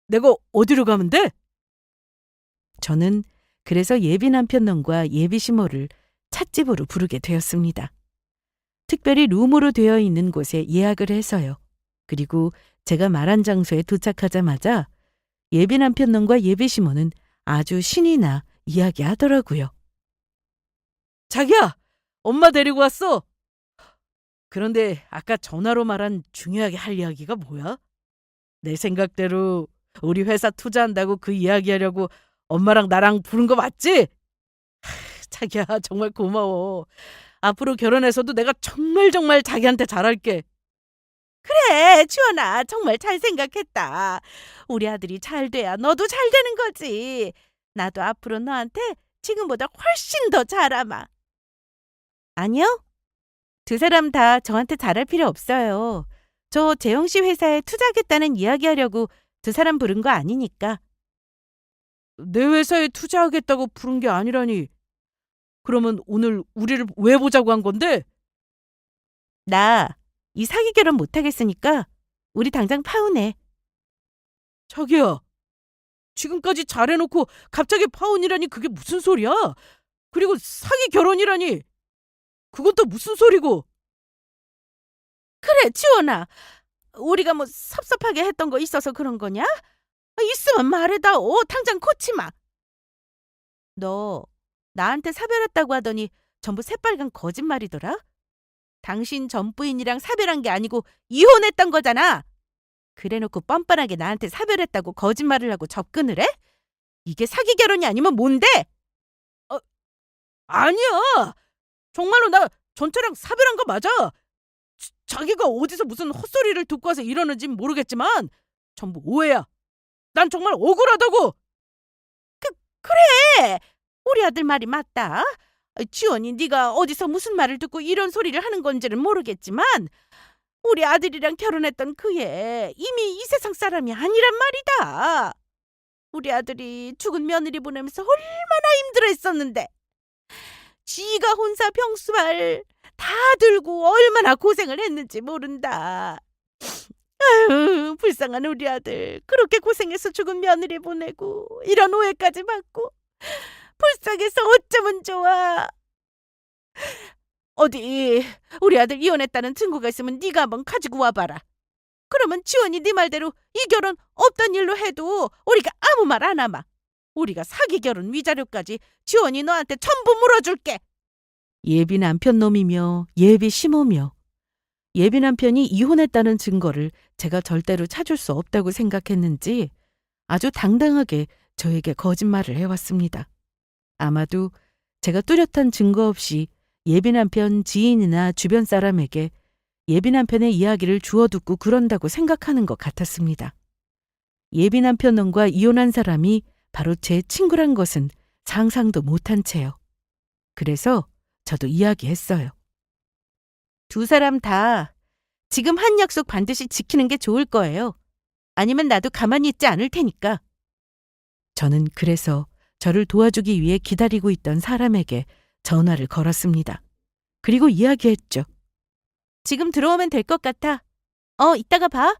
내가 어디로 가면 돼? 저는 그래서 예비 남편 놈과 예비 시모를 찻집으로 부르게 되었습니다. 특별히 룸으로 되어 있는 곳에 예약을 해서요. 그리고 제가 말한 장소에 도착하자마자 예비 남편 놈과 예비 시모는 아주 신이 나 이야기하더라고요. 자기야, 엄마 데리고 왔어. 그런데 아까 전화로 말한 중요하게 할 이야기가 뭐야? 내 생각대로 우리 회사 투자한다고 그 이야기하려고 엄마랑 나랑 부른 거 맞지? 자기야, 정말 고마워. 앞으로 결혼해서도 내가 정말 자기한테 잘할게. 그래, 주원아, 정말 잘 생각했다. 우리 아들이 잘 돼야 너도 잘 되는 거지. 나도 앞으로 너한테 지금보다 훨씬 더 잘하마. 아니요. 두 사람 다 저한테 잘할 필요 없어요. 저 재영 씨 회사에 투자하겠다는 이야기하려고 두 사람 부른 거 아니니까. 내 회사에 투자하겠다고 부른 게 아니라니. 그러면 오늘 우리를 왜 보자고 한 건데? 나 이 사기 결혼 못하겠으니까 우리 당장 파혼해. 자기야, 지금까지 잘해놓고 갑자기 파혼이라니 그게 무슨 소리야? 그리고 사기 결혼이라니 그건 또 무슨 소리고? 그래, 지원아. 우리가 뭐 섭섭하게 했던 거 있어서 그런 거냐? 있으면 말해다오. 당장 고치마. 너 나한테 사별했다고 하더니 전부 새빨간 거짓말이더라? 당신 전 부인이랑 사별한 게 아니고 이혼했던 거잖아. 그래놓고 뻔뻔하게 나한테 사별했다고 거짓말을 하고 접근을 해? 이게 사기 결혼이 아니면 뭔데? 어, 아니야. 정말로 나 전체랑 사별한 거 맞아. 자기가 어디서 무슨 헛소리를 듣고 와서 이러는지 모르겠지만 전부 오해야. 난 정말 억울하다고. 그래. 우리 아들 말이 맞다. 지원이 네가 어디서 무슨 말을 듣고 이런 소리를 하는 건지는 모르겠지만 우리 아들이랑 결혼했던 그애 이미 이 세상 사람이 아니란 말이다. 우리 아들이 죽은 며느리 보내면서 얼마나 힘들어했었는데 지가 혼자 병수발 다 들고 얼마나 고생을 했는지 모른다. 아유, 불쌍한 우리 아들 그렇게 고생해서 죽은 며느리 보내고 이런 오해까지 받고 불쌍해서 어쩌면 좋아. 어디 우리 아들 이혼했다는 증거가 있으면 네가 한번 가지고 와봐라. 그러면 지원이 네 말대로 이 결혼 없던 일로 해도 우리가 아무 말 안 하마. 우리가 사기 결혼 위자료까지 지원이 너한테 전부 물어줄게. 예비 남편 놈이며 예비 시모며 예비 남편이 이혼했다는 증거를 제가 절대로 찾을 수 없다고 생각했는지 아주 당당하게 저에게 거짓말을 해왔습니다. 아마도 제가 뚜렷한 증거 없이 예비 남편 지인이나 주변 사람에게 예비 남편의 이야기를 주워듣고 그런다고 생각하는 것 같았습니다. 예비 남편 놈과 이혼한 사람이 바로 제 친구란 것은 상상도 못한 채요. 그래서 저도 이야기했어요. 두 사람 다 지금 한 약속 반드시 지키는 게 좋을 거예요. 아니면 나도 가만히 있지 않을 테니까. 저는 그래서 저를 도와주기 위해 기다리고 있던 사람에게 전화를 걸었습니다. 그리고 이야기했죠. 지금 들어오면 될 것 같아. 이따가 봐.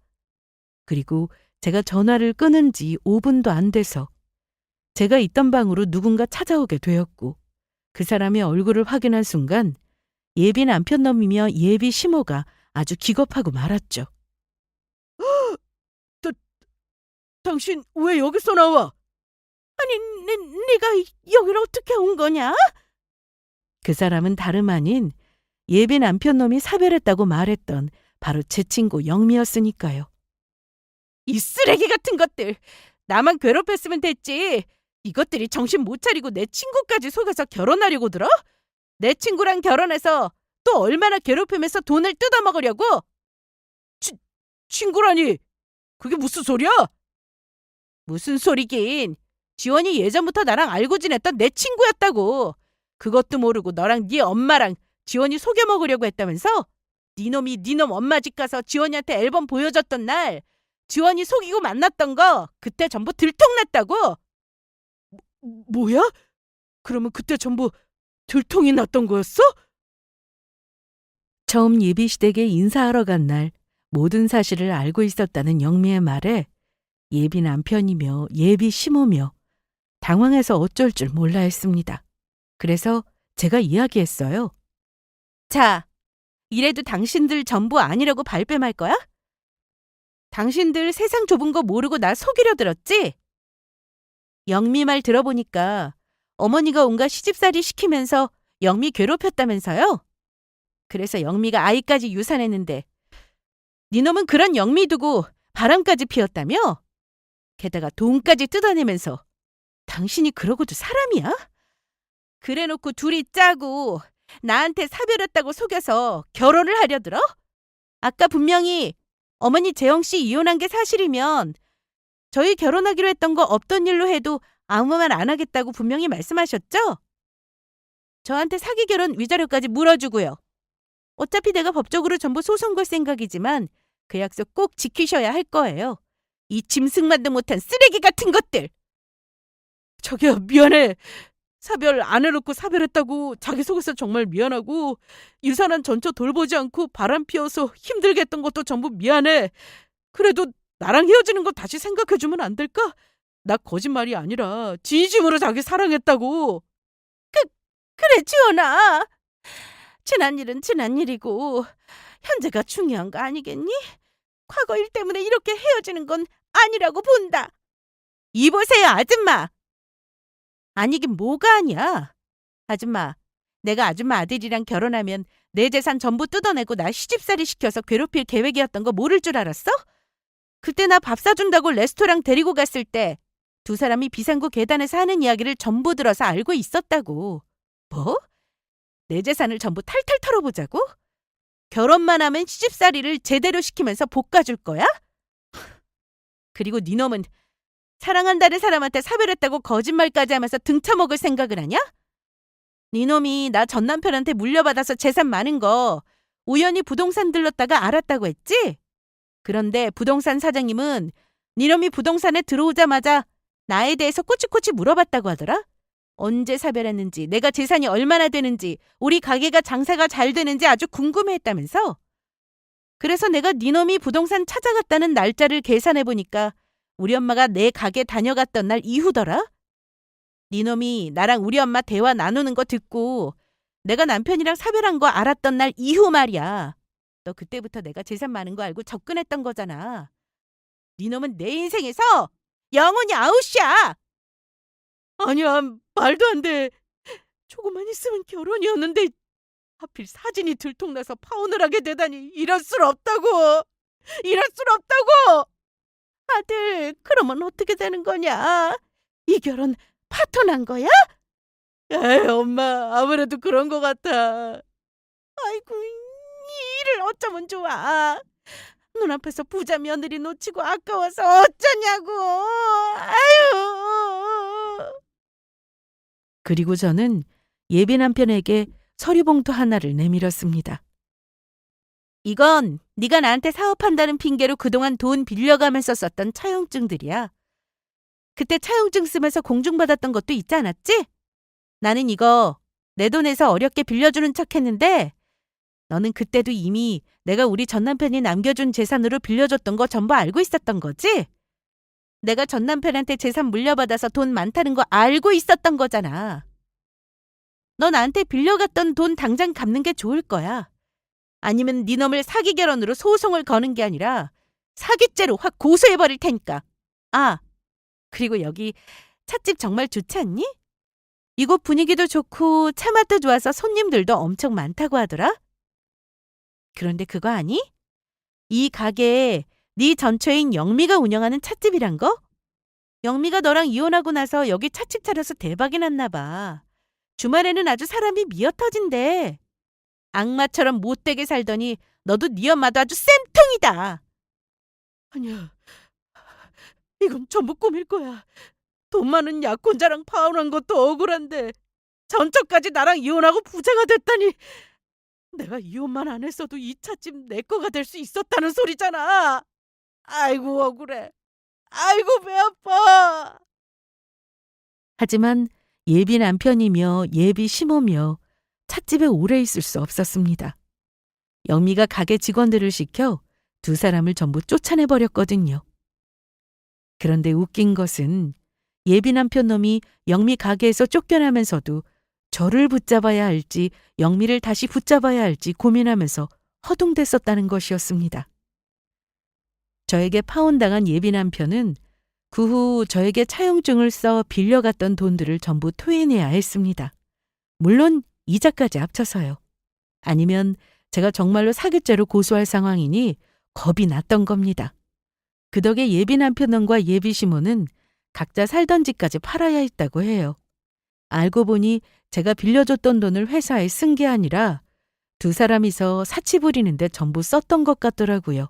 그리고 제가 전화를 끊은 지 5분도 안 돼서 제가 있던 방으로 누군가 찾아오게 되었고 그 사람의 얼굴을 확인한 순간 예비 남편 놈이며 예비 시모가 아주 기겁하고 말았죠. 당신 왜 여기서 나와? 아니, 네가 여기를 어떻게 온 거냐? 그 사람은 다름 아닌 예비 남편 놈이 사별했다고 말했던 바로 제 친구 영미였으니까요. 이 쓰레기 같은 것들! 나만 괴롭혔으면 됐지. 이것들이 정신 못 차리고 내 친구까지 속여서 결혼하려고 들어? 내 친구랑 결혼해서 또 얼마나 괴롭히면서 돈을 뜯어먹으려고? 친구라니! 그게 무슨 소리야? 무슨 소리긴. 지원이 예전부터 나랑 알고 지냈던 내 친구였다고. 그것도 모르고 너랑 네 엄마랑 지원이 속여먹으려고 했다면서? 네 놈이 네 놈 엄마 집 가서 지원이한테 앨범 보여줬던 날 지원이 속이고 만났던 거 그때 전부 들통났다고? 뭐야? 그러면 그때 전부 들통이 났던 거였어? 처음 예비시댁에 인사하러 간 날 모든 사실을 알고 있었다는 영미의 말에 예비 남편이며 예비 시모며 당황해서 어쩔 줄 몰라 했습니다. 그래서 제가 이야기했어요. 자, 이래도 당신들 전부 아니라고 발뺌할 거야? 당신들 세상 좁은 거 모르고 나 속이려 들었지? 영미 말 들어보니까 어머니가 온갖 시집살이 시키면서 영미 괴롭혔다면서요? 그래서 영미가 아이까지 유산했는데 니놈은 그런 영미 두고 바람까지 피웠다며? 게다가 돈까지 뜯어내면서 당신이 그러고도 사람이야? 그래놓고 둘이 짜고 나한테 사별했다고 속여서 결혼을 하려 들어? 아까 분명히 어머니 재영씨 이혼한 게 사실이면 저희 결혼하기로 했던 거 없던 일로 해도 아무 말 안 하겠다고 분명히 말씀하셨죠? 저한테 사기 결혼 위자료까지 물어주고요. 어차피 내가 법적으로 전부 소송 걸 생각이지만 그 약속 꼭 지키셔야 할 거예요. 이 짐승만도 못한 쓰레기 같은 것들! 자기야, 미안해. 사별 안 해놓고 사별했다고 자기 속에서 정말 미안하고 유산한 전처 돌보지 않고 바람 피워서 힘들게 했던 것도 전부 미안해. 그래도 나랑 헤어지는 거 다시 생각해주면 안 될까? 나 거짓말이 아니라 진심으로 자기 사랑했다고. 그래 지원아. 지난 일은 지난 일이고 현재가 중요한 거 아니겠니? 과거 일 때문에 이렇게 헤어지는 건 아니라고 본다. 이보세요 아줌마. 아니긴 뭐가 아니야. 아줌마, 내가 아줌마 아들이랑 결혼하면 내 재산 전부 뜯어내고 나 시집살이 시켜서 괴롭힐 계획이었던 거 모를 줄 알았어? 그때 나 밥 사준다고 레스토랑 데리고 갔을 때 두 사람이 비상구 계단에서 하는 이야기를 전부 들어서 알고 있었다고. 뭐? 내 재산을 전부 탈탈 털어보자고? 결혼만 하면 시집살이를 제대로 시키면서 볶아줄 거야? 그리고 네 놈은 사랑한다는 사람한테 사별했다고 거짓말까지 하면서 등쳐먹을 생각을 하냐? 네 놈이 나 전 남편한테 물려받아서 재산 많은 거 우연히 부동산 들렀다가 알았다고 했지? 그런데 부동산 사장님은 네 놈이 부동산에 들어오자마자 나에 대해서 꼬치꼬치 물어봤다고 하더라? 언제 사별했는지, 내가 재산이 얼마나 되는지, 우리 가게가 장사가 잘 되는지 아주 궁금해했다면서? 그래서 내가 네 놈이 부동산 찾아갔다는 날짜를 계산해보니까 우리 엄마가 내 가게 다녀갔던 날 이후더라? 네 놈이 나랑 우리 엄마 대화 나누는 거 듣고 내가 남편이랑 사별한 거 알았던 날 이후 말이야. 너 그때부터 내가 재산 많은 거 알고 접근했던 거잖아. 네 놈은 내 인생에서 영원히 아웃이야! 아니야, 말도 안 돼. 조금만 있으면 결혼이었는데 하필 사진이 들통나서 파혼을 하게 되다니 이럴 순 없다고! 이럴 순 없다고! 아들, 그러면 어떻게 되는 거냐? 이 결혼 파토난 거야? 에이, 엄마, 아무래도 그런 것 같아. 아이고, 이 일을 어쩌면 좋아. 눈앞에서 부자 며느리 놓치고 아까워서 어쩌냐고. 아유. 그리고 저는 예비 남편에게 서류 봉투 하나를 내밀었습니다. 이건 네가 나한테 사업한다는 핑계로 그동안 돈 빌려가면서 썼던 차용증들이야. 그때 차용증 쓰면서 공중받았던 것도 있지 않았지? 나는 이거 내 돈에서 어렵게 빌려주는 척했는데 너는 그때도 이미 내가 우리 전 남편이 남겨준 재산으로 빌려줬던 거 전부 알고 있었던 거지? 내가 전 남편한테 재산 물려받아서 돈 많다는 거 알고 있었던 거잖아. 너 나한테 빌려갔던 돈 당장 갚는 게 좋을 거야. 아니면 네 놈을 사기 결혼으로 소송을 거는 게 아니라 사기죄로 확 고소해버릴 테니까. 아, 그리고 여기 찻집 정말 좋지 않니? 이곳 분위기도 좋고 차 맛도 좋아서 손님들도 엄청 많다고 하더라. 그런데 그거 아니? 이 가게에 네 전처인 영미가 운영하는 찻집이란 거? 영미가 너랑 이혼하고 나서 여기 찻집 차려서 대박이 났나 봐. 주말에는 아주 사람이 미어터진대. 악마처럼 못되게 살더니 너도 네 엄마도 아주 쌤통이다. 아니야, 이건 전부 꿈일 거야. 돈 많은 약혼자랑 파혼한 것도 억울한데 전처까지 나랑 이혼하고 부자가 됐다니. 내가 이혼만 안 했어도 이 찻집 내 거가 될 수 있었다는 소리잖아. 아이고 억울해. 아이고 배 아파. 하지만 예비 남편이며 예비 시모며 찻집에 오래 있을 수 없었습니다. 영미가 가게 직원들을 시켜 두 사람을 전부 쫓아내버렸거든요. 그런데 웃긴 것은 예비 남편 놈이 영미 가게에서 쫓겨나면서도 저를 붙잡아야 할지 영미를 다시 붙잡아야 할지 고민하면서 허둥댔었다는 것이었습니다. 저에게 파혼당한 예비 남편은 그 후 저에게 차용증을 써 빌려갔던 돈들을 전부 토해내야 했습니다. 물론 이자까지 합쳐서요. 아니면 제가 정말로 사기죄로 고소할 상황이니 겁이 났던 겁니다. 그 덕에 예비 남편과 예비 시모는 각자 살던 집까지 팔아야 했다고 해요. 알고 보니 제가 빌려줬던 돈을 회사에 쓴 게 아니라 두 사람이서 사치 부리는데 전부 썼던 것 같더라고요.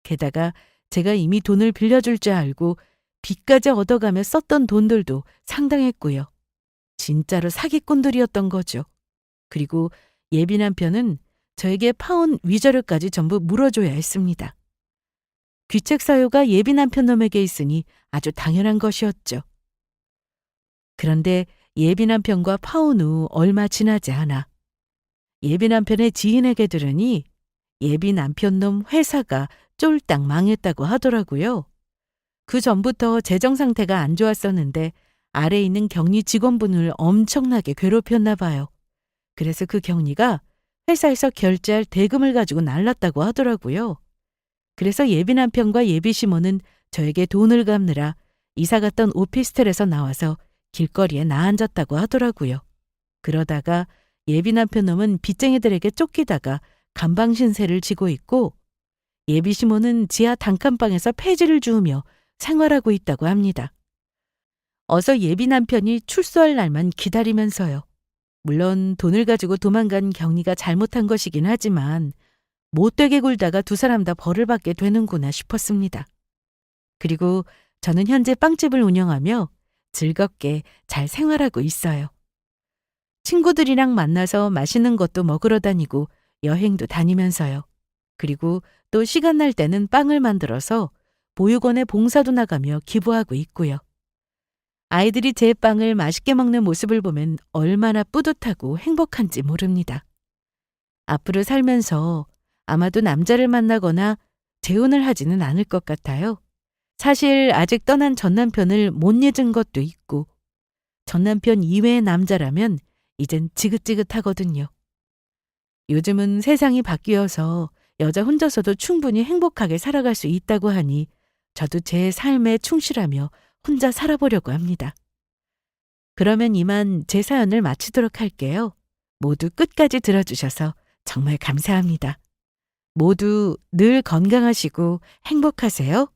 게다가 제가 이미 돈을 빌려줄 줄 알고 빚까지 얻어가며 썼던 돈들도 상당했고요. 진짜로 사기꾼들이었던 거죠. 그리고 예비 남편은 저에게 파혼 위자료까지 전부 물어줘야 했습니다. 귀책 사유가 예비 남편 놈에게 있으니 아주 당연한 것이었죠. 그런데 예비 남편과 파혼 후 얼마 지나지 않아 예비 남편의 지인에게 들으니 예비 남편 놈 회사가 쫄딱 망했다고 하더라고요. 그 전부터 재정 상태가 안 좋았었는데 아래에 있는 격리 직원분을 엄청나게 괴롭혔나 봐요. 그래서 그 격리가 회사에서 결제할 대금을 가지고 날랐다고 하더라고요. 그래서 예비 남편과 예비 시모는 저에게 돈을 갚느라 이사 갔던 오피스텔에서 나와서 길거리에 나앉았다고 하더라고요. 그러다가 예비 남편 놈은 빚쟁이들에게 쫓기다가 간방 신세를 지고 있고 예비 시모는 지하 단칸방에서 폐지를 주우며 생활하고 있다고 합니다. 어서 예비 남편이 출소할 날만 기다리면서요. 물론 돈을 가지고 도망간 경리가 잘못한 것이긴 하지만 못되게 굴다가 두 사람 다 벌을 받게 되는구나 싶었습니다. 그리고 저는 현재 빵집을 운영하며 즐겁게 잘 생활하고 있어요. 친구들이랑 만나서 맛있는 것도 먹으러 다니고 여행도 다니면서요. 그리고 또 시간 날 때는 빵을 만들어서 보육원에 봉사도 나가며 기부하고 있고요. 아이들이 제 빵을 맛있게 먹는 모습을 보면 얼마나 뿌듯하고 행복한지 모릅니다. 앞으로 살면서 아마도 남자를 만나거나 재혼을 하지는 않을 것 같아요. 사실 아직 떠난 전 남편을 못 잊은 것도 있고 전 남편 이외의 남자라면 이젠 지긋지긋하거든요. 요즘은 세상이 바뀌어서 여자 혼자서도 충분히 행복하게 살아갈 수 있다고 하니 저도 제 삶에 충실하며 혼자 살아보려고 합니다. 그러면 이만 제 사연을 마치도록 할게요. 모두 끝까지 들어주셔서 정말 감사합니다. 모두 늘 건강하시고 행복하세요.